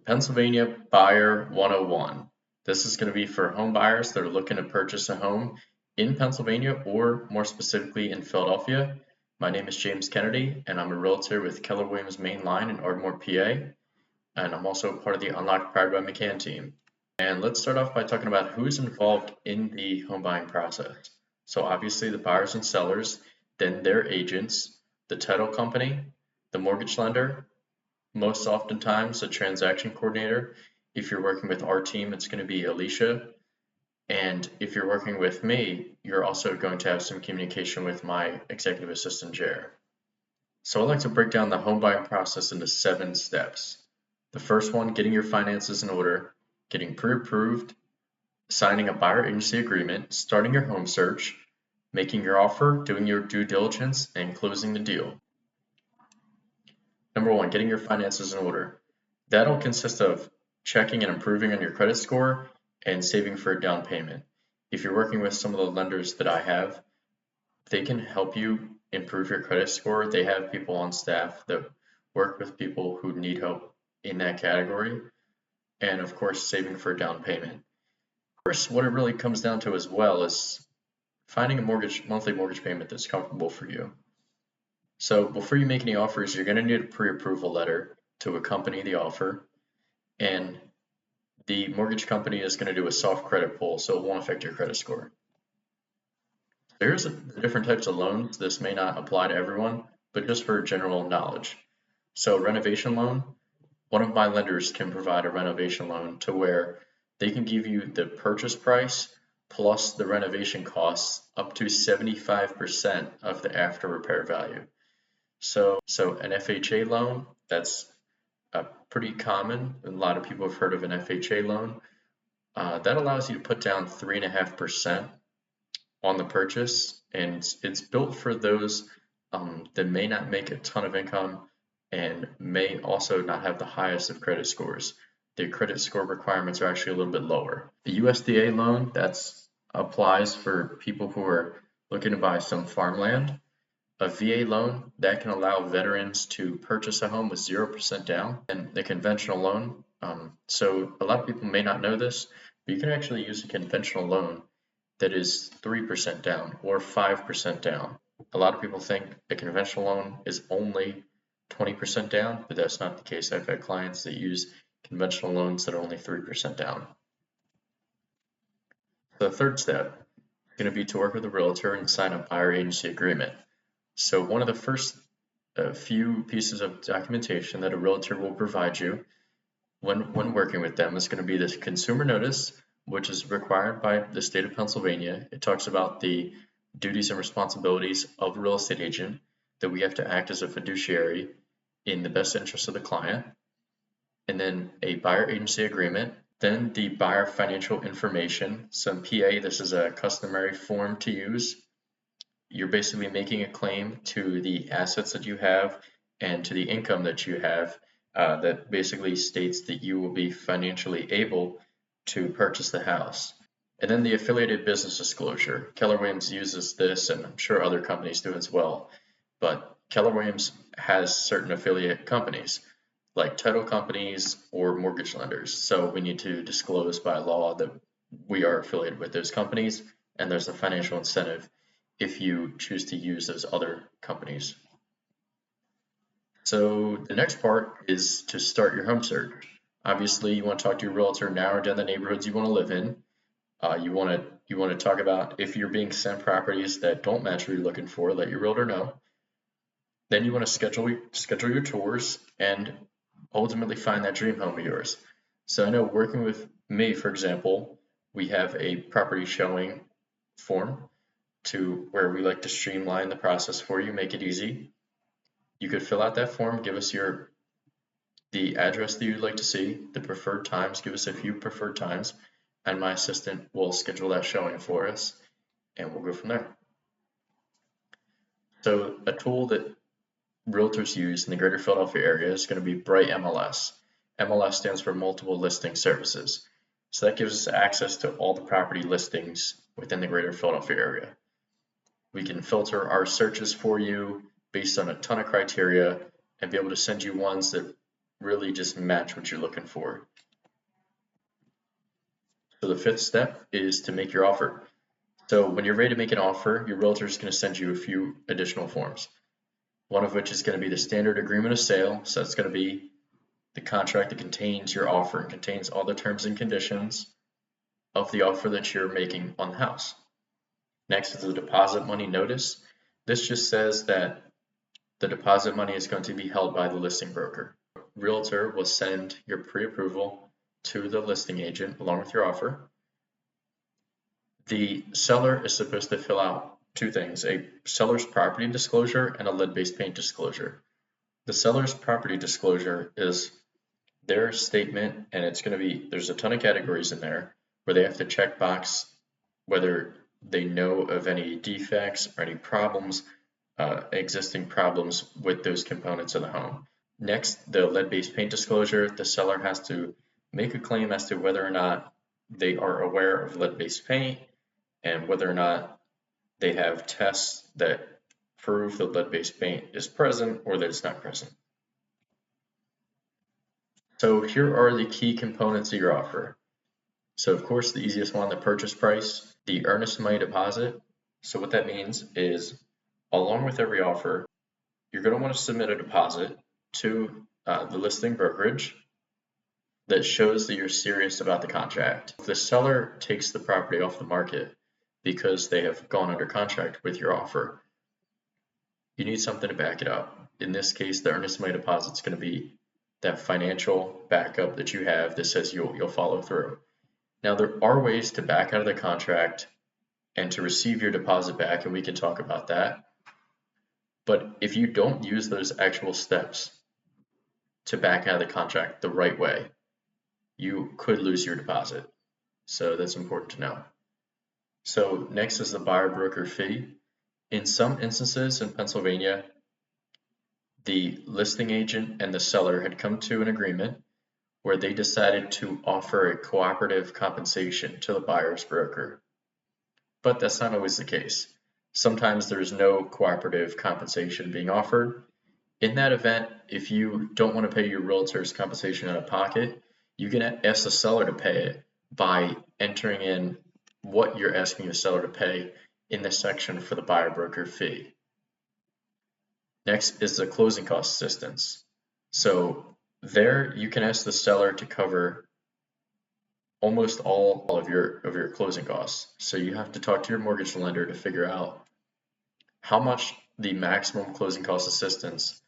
Pennsylvania Buyer 101. This is going to be for home buyers that are looking to purchase a home in Pennsylvania or more specifically in Philadelphia. My name is James Kennedy and I'm a realtor with Keller Williams Main Line in Ardmore, PA. And I'm also part of the Unlocked Powered by McCann team. And let's start off by talking about who's involved in the home buying process. So obviously the buyers and sellers, then their agents, the title company, the mortgage lender, most oftentimes a transaction coordinator. If you're working with our team, it's going to be Alicia. And if you're working with me, you're also going to have some communication with my executive assistant, Jer. So I'd like to break down the home buying process into 7 steps. The first one, getting your finances in order, getting pre-approved, signing a buyer agency agreement, starting your home search, making your offer, doing your due diligence, and closing the deal. Number 1, getting your finances in order. That'll consist of checking and improving on your credit score and saving for a down payment. If you're working with some of the lenders that I have, they can help you improve your credit score. They have people on staff that work with people who need help in that category. And of course, saving for a down payment. Of course, what it really comes down to as well is finding a monthly mortgage payment that's comfortable for you. So before you make any offers, you're going to need a pre-approval letter to accompany the offer, and the mortgage company is going to do a soft credit pull, so it won't affect your credit score. Here's the different types of loans. This may not apply to everyone, but just for general knowledge. So renovation loan, one of my lenders can provide a renovation loan to where they can give you the purchase price plus the renovation costs up to 75% of the after repair value. So an FHA loan, that's pretty common. A lot of people have heard of an FHA loan. That allows you to put down 3.5% on the purchase, and it's built for those that may not make a ton of income and may also not have the highest of credit scores. The credit score requirements are actually a little bit lower. The USDA loan, that applies for people who are looking to buy some farmland. A VA loan, that can allow veterans to purchase a home with 0% down, and the conventional loan. So a lot of people may not know this, but you can actually use a conventional loan that is 3% down or 5% down. A lot of people think a conventional loan is only 20% down, but that's not the case. I've had clients that use conventional loans that are only 3% down. The third step is going to be to work with a realtor and sign a buyer agency agreement. So one of the first few pieces of documentation that a realtor will provide you when working with them is going to be this consumer notice, which is required by the state of Pennsylvania. It talks about the duties and responsibilities of a real estate agent, that we have to act as a fiduciary in the best interest of the client, and then a buyer agency agreement, then the buyer financial information. Some PA, this is a customary form to use. You're basically making a claim to the assets that you have and to the income that you have that basically states that you will be financially able to purchase the house. And then the affiliated business disclosure. Keller Williams uses this, and I'm sure other companies do as well. But Keller Williams has certain affiliate companies, like title companies or mortgage lenders. So we need to disclose by law that we are affiliated with those companies, and there's a financial incentive if you choose to use those other companies. So the next part is to start your home search. Obviously, you want to talk to your realtor, narrow down the neighborhoods you want to live in. You want to talk about if you're being sent properties that don't match what you're looking for, let your realtor know. Then you want to schedule your tours and ultimately find that dream home of yours. So I know working with me, for example, we have a property showing form to where we like to streamline the process for you, make it easy. You could fill out that form, give us the address that you'd like to see, the preferred times, give us a few preferred times, and my assistant will schedule that showing for us, and we'll go from there. So a tool that realtors use in the greater Philadelphia area is going to be Bright MLS. MLS stands for Multiple Listing Services. So that gives us access to all the property listings within the greater Philadelphia area. We can filter our searches for you based on a ton of criteria and be able to send you ones that really just match what you're looking for. So the fifth step is to make your offer. So when you're ready to make an offer, your realtor is going to send you a few additional forms. One of which is going to be the standard agreement of sale. So that's going to be the contract that contains your offer and contains all the terms and conditions of the offer that you're making on the house. Next is the deposit money notice. This just says that the deposit money is going to be held by the listing broker. Realtor will send your pre-approval to the listing agent along with your offer. The seller is supposed to fill out two things, a seller's property disclosure and a lead-based paint disclosure. The seller's property disclosure is their statement, and it's going to be, there's a ton of categories in there where they have to check box whether they know of any defects or any problems, existing problems with those components of the home. Next, the lead-based paint disclosure, the seller has to make a claim as to whether or not they are aware of lead-based paint and whether or not they have tests that prove that lead-based paint is present or that it's not present. So here are the key components of your offer. So of course, the easiest one, the purchase price, the earnest money deposit. So what that means is, along with every offer, you're going to want to submit a deposit to the listing brokerage that shows that you're serious about the contract. If the seller takes the property off the market because they have gone under contract with your offer, you need something to back it up. In this case, the earnest money deposit is going to be that financial backup that you have that says you'll follow through. Now, there are ways to back out of the contract and to receive your deposit back, and we can talk about that. But if you don't use those actual steps to back out of the contract the right way, you could lose your deposit. So that's important to know. So next is the buyer broker fee. In some instances in Pennsylvania, the listing agent and the seller had come to an agreement where they decided to offer a cooperative compensation to the buyer's broker. But that's not always the case. Sometimes there's no cooperative compensation being offered. In that event, if you don't want to pay your realtor's compensation out of pocket, you can ask the seller to pay it by entering in what you're asking the seller to pay in the section for the buyer broker fee. Next is the closing cost assistance. So there you can ask the seller to cover almost all of your closing costs. So you have to talk to your mortgage lender to figure out how much the maximum closing cost assistance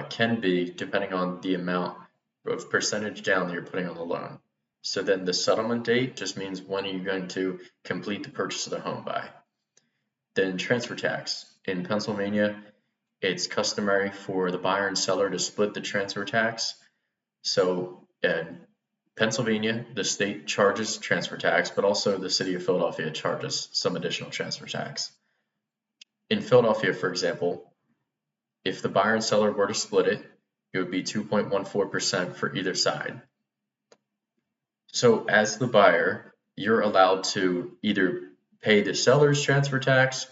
can be depending on the amount of percentage down that you're putting on the loan. So then the settlement date just means when are you going to complete the purchase of the home by. Then transfer tax. In Pennsylvania, it's customary for the buyer and seller to split the transfer tax. So in Pennsylvania, the state charges transfer tax, but also the city of Philadelphia charges some additional transfer tax. In Philadelphia, for example, if the buyer and seller were to split it, it would be 2.14% for either side. So as the buyer, you're allowed to either pay the seller's transfer tax,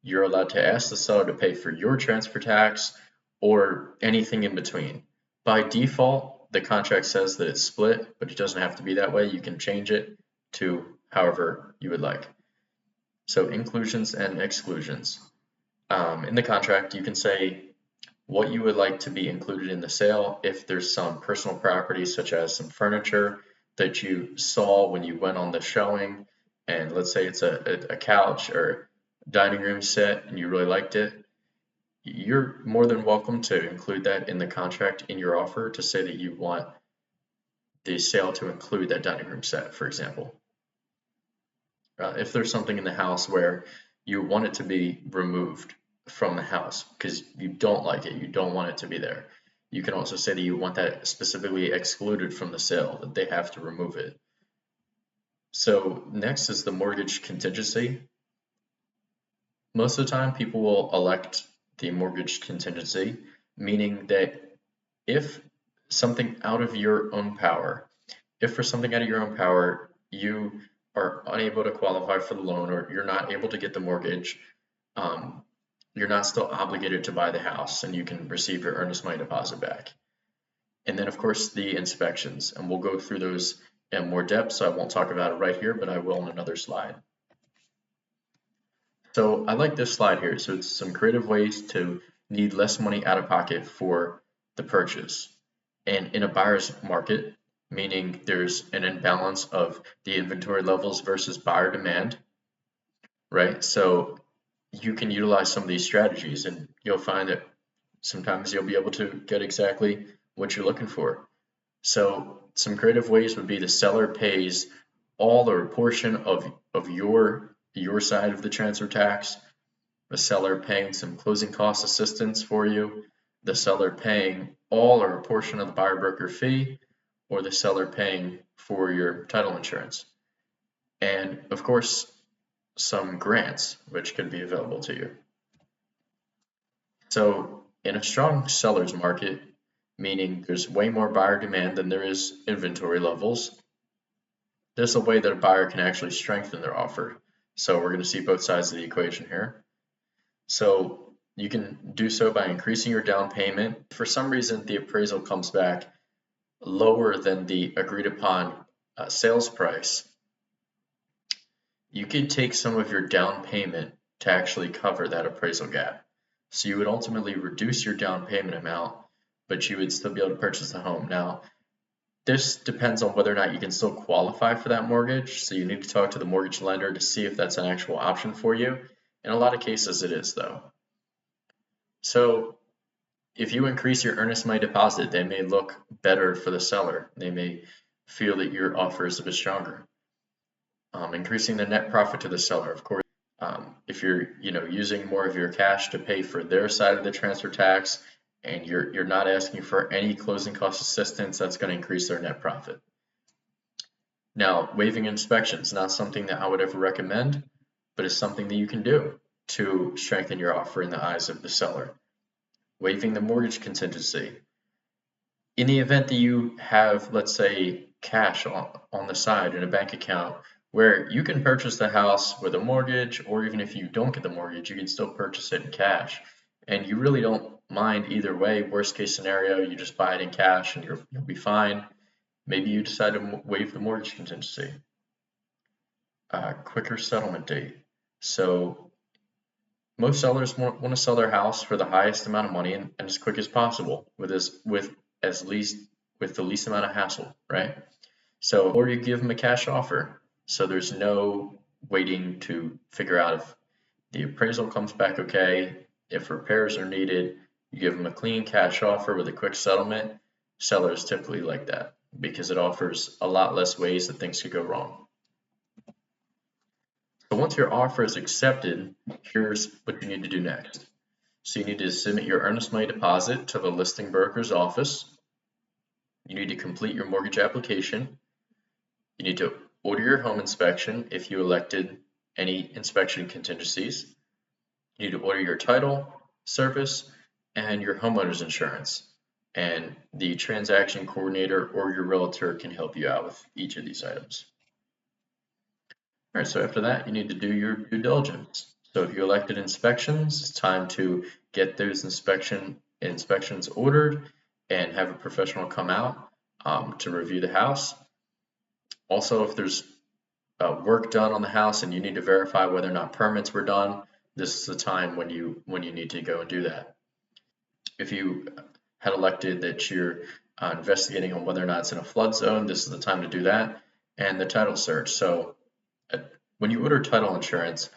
you're allowed to ask the seller to pay for your transfer tax, or anything in between. By default, the contract says that it's split, but it doesn't have to be that way. You can change it to however you would like. So inclusions and exclusions. In the contract, you can say what you would like to be included in the sale. If there's some personal property, such as some furniture that you saw when you went on the showing, and let's say it's a couch or dining room set and you really liked it, you're more than welcome to include that in the contract in your offer to say that you want the sale to include that dining room set, for example. If there's something in the house where you want it to be removed from the house because you don't like it, you don't want it to be there, you can also say that you want that specifically excluded from the sale, that they have to remove it. So next is the mortgage contingency. Most of the time, people will elect the mortgage contingency, meaning that if something out of your own power, if for something out of your own power, you are unable to qualify for the loan or you're not able to get the mortgage, you're not still obligated to buy the house and you can receive your earnest money deposit back. And then of course the inspections, and we'll go through those in more depth, so I won't talk about it right here, but I will in another slide. So I like this slide here. So it's some creative ways to need less money out of pocket for the purchase. And in a buyer's market, meaning there's an imbalance of the inventory levels versus buyer demand, right? So you can utilize some of these strategies and you'll find that sometimes you'll be able to get exactly what you're looking for. So some creative ways would be the seller pays all or a portion of your side of the transfer tax, the seller paying some closing cost assistance for you, the seller paying all or a portion of the buyer broker fee, or the seller paying for your title insurance. And of course, some grants which can be available to you. So in a strong seller's market, meaning there's way more buyer demand than there is inventory levels, there's a way that a buyer can actually strengthen their offer. So we're going to see both sides of the equation here. So you can do so by increasing your down payment. For some reason, the appraisal comes back lower than the agreed upon sales price. You could take some of your down payment to actually cover that appraisal gap. So you would ultimately reduce your down payment amount, but you would still be able to purchase the home. Now, this depends on whether or not you can still qualify for that mortgage. So you need to talk to the mortgage lender to see if that's an actual option for you. In a lot of cases, it is though. So if you increase your earnest money deposit, they may look better for the seller. They may feel that your offer is a bit stronger. Increasing the net profit to the seller, of course. If you're using more of your cash to pay for their side of the transfer tax, and you're not asking for any closing cost assistance, that's going to increase their net profit. Now, waiving inspections, not something that I would ever recommend, but it's something that you can do to strengthen your offer in the eyes of the seller. Waiving the mortgage contingency. In the event that you have, let's say, cash on the side in a bank account where you can purchase the house with a mortgage, or even if you don't get the mortgage, you can still purchase it in cash. And you really don't mind either way. Worst case scenario, you just buy it in cash and you'll be fine. Maybe you decide to waive the mortgage contingency. Quicker settlement date. So most sellers want to sell their house for the highest amount of money and as quick as possible with the least amount of hassle, right? So, or you give them a cash offer. So there's no waiting to figure out if the appraisal comes back okay, if repairs are needed. You give them a clean cash offer with a quick settlement. Sellers typically like that because it offers a lot less ways that things could go wrong. So once your offer is accepted, here's what you need to do next. So you need to submit your earnest money deposit to the listing broker's office. You need to complete your mortgage application. You need to order your home inspection if you elected any inspection contingencies. You need to order your title, service, and your homeowner's insurance. And the transaction coordinator or your realtor can help you out with each of these items. All right, so after that, you need to do your due diligence. So if you elected inspections, it's time to get those inspections ordered and have a professional come out to review the house. Also, if there's work done on the house and you need to verify whether or not permits were done, this is the time when you need to go and do that. If you had elected that you're investigating on whether or not it's in a flood zone, this is the time to do that. And the title search. So when you order title insurance,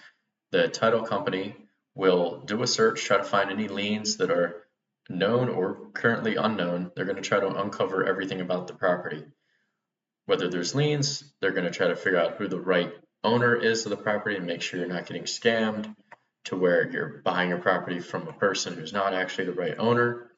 the title company will do a search, try to find any liens that are known or currently unknown. They're going to try to uncover everything about the property. Whether there's liens, they're going to try to figure out who the right owner is of the property and make sure you're not getting scammed to where you're buying a property from a person who's not actually the right owner.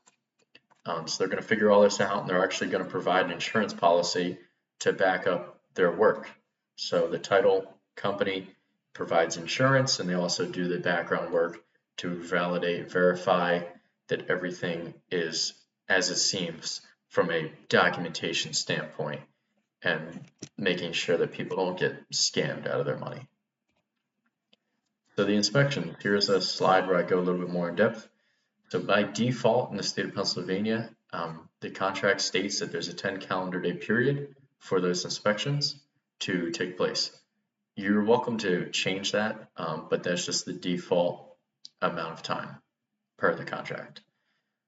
So they're going to figure all this out, and they're actually going to provide an insurance policy to back up their work. So the title company provides insurance, and they also do the background work to validate, verify that everything is as it seems from a documentation standpoint, and making sure that people don't get scammed out of their money. So the inspection, here's a slide where I go a little bit more in depth. So by default in the state of Pennsylvania, The contract states that there's a 10 calendar day period for those inspections to take place. You're welcome to change that, but that's just the default amount of time per the contract.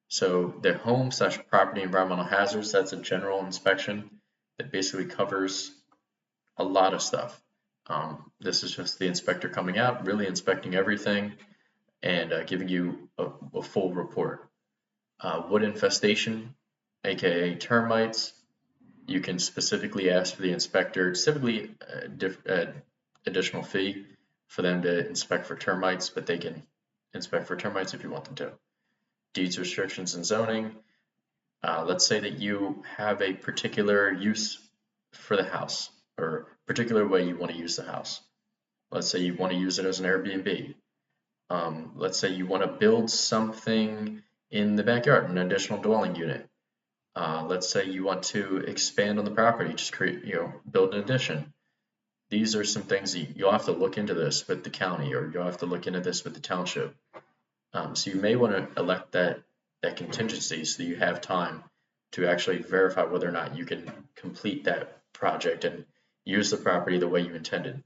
So the home/property environmental hazards, that's a general inspection that basically covers a lot of stuff. This is just the inspector coming out, really inspecting everything and giving you a full report. Wood infestation, aka termites, you can specifically ask for the inspector, typically additional fee for them to inspect for termites, but they can inspect for termites if you want them to. Deeds restrictions and zoning. Let's say that you have a particular use for the house or particular way you want to use the house. Let's say you want to use it as an Airbnb. Let's say you want to build something in the backyard, an additional dwelling unit. Let's say you want to expand on the property, just create, build an addition. These are some things you'll have to look into this with the county, or you'll have to look into this with the township. So you may want to elect that contingency so that you have time to actually verify whether or not you can complete that project and use the property the way you intended.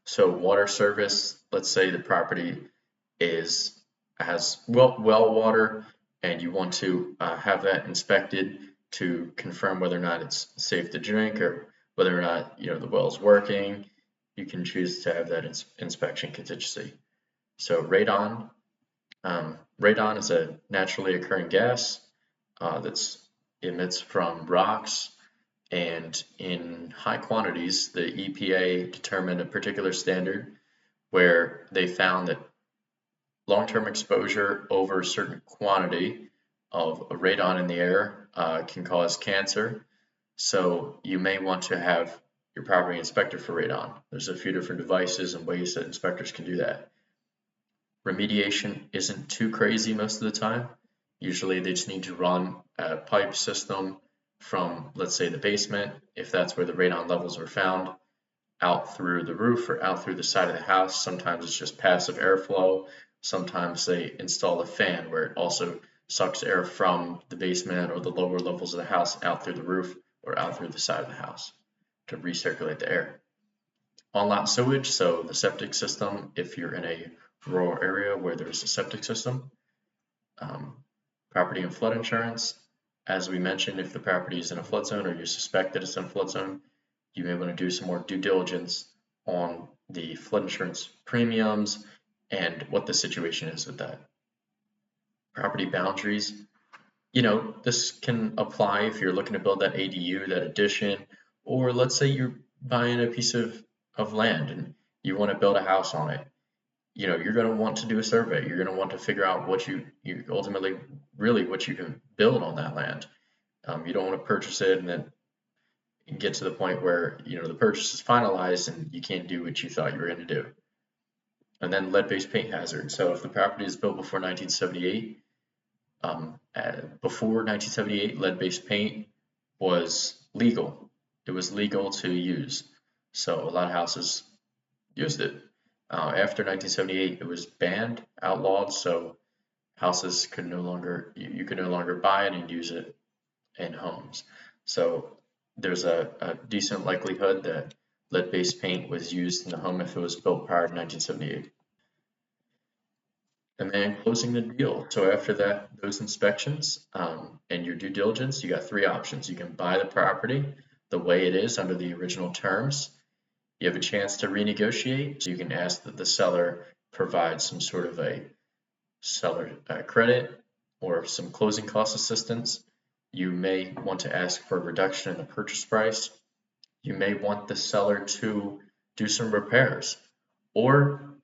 So water service, let's say the property has well water, and you want to have that inspected to confirm whether or not it's safe to drink or whether or not the well is working. You can choose to have that inspection contingency. So radon. Radon is a naturally occurring gas that emits from rocks, and in high quantities, the EPA determined a particular standard where they found that long-term exposure over a certain quantity of radon in the air can cause cancer. So you may want to have your property inspected for radon. There's a few different devices and ways that inspectors can do that. Remediation isn't too crazy most of the time. Usually they just need to run a pipe system from, let's say, the basement, if that's where the radon levels were found, out through the roof or out through the side of the house. Sometimes it's just passive airflow. Sometimes they install a fan where it also sucks air from the basement or the lower levels of the house out through the roof or out through the side of the house to recirculate the air. On-lot sewage, so the septic system, if you're in a rural area where there's a septic system. Property and flood insurance, as we mentioned, if the property is in a flood zone or you suspect that it's in a flood zone, you may want to do some more due diligence on the flood insurance premiums and what the situation is with that. Property boundaries, this can apply if you're looking to build that ADU, that addition, or let's say you're buying a piece of land and you want to build a house on it. You're going to want to do a survey. You're going to want to figure out what you ultimately, really what you can build on that land. You don't want to purchase it and then get to the point where, the purchase is finalized and you can't do what you thought you were going to do. And then lead-based paint hazard. So if the property is built before 1978, lead-based paint was legal. It was legal to use. So a lot of houses used it. After 1978, it was banned, outlawed, so houses could no longer, you could no longer buy it and use it in homes. So there's a decent likelihood that lead-based paint was used in the home if it was built prior to 1978. And then closing the deal. So after that, those inspections and your due diligence, you got three options. You can buy the property the way it is under the original terms. You have a chance to renegotiate, so you can ask that the seller provide some sort of a seller credit or some closing cost assistance. You may want to ask for a reduction in the purchase price. You may want the seller to do some repairs, or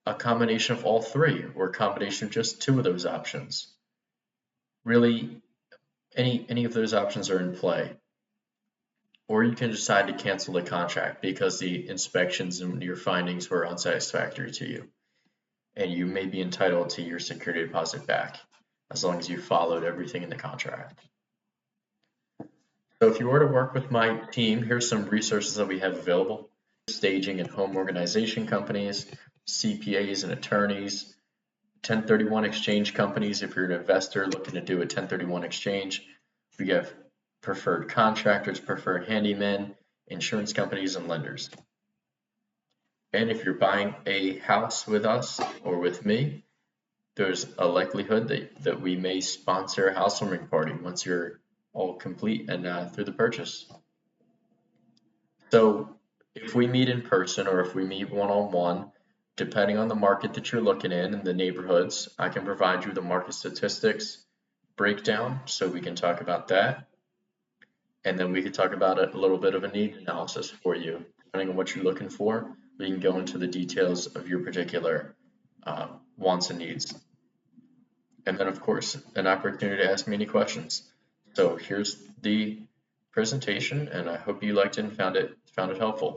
a combination of all three, or a combination of just two of those options. Really, any of those options are in play. Or you can decide to cancel the contract because the inspections and your findings were unsatisfactory to you. And you may be entitled to your security deposit back as long as you followed everything in the contract. So if you were to work with my team, here's some resources that we have available. Staging and home organization companies, CPAs and attorneys, 1031 exchange companies, if you're an investor looking to do a 1031 exchange. We have preferred contractors, preferred handymen, insurance companies, and lenders. And if you're buying a house with us or with me, there's a likelihood that we may sponsor a housewarming party once you're all complete and through the purchase. So if we meet in person or if we meet one-on-one, depending on the market that you're looking in and the neighborhoods, I can provide you the market statistics breakdown so we can talk about that. And then we could talk about a little bit of a need analysis for you. Depending on what you're looking for, we can go into the details of your particular wants and needs. And then, of course, an opportunity to ask me any questions. So here's the presentation, and I hope you liked it and found it helpful.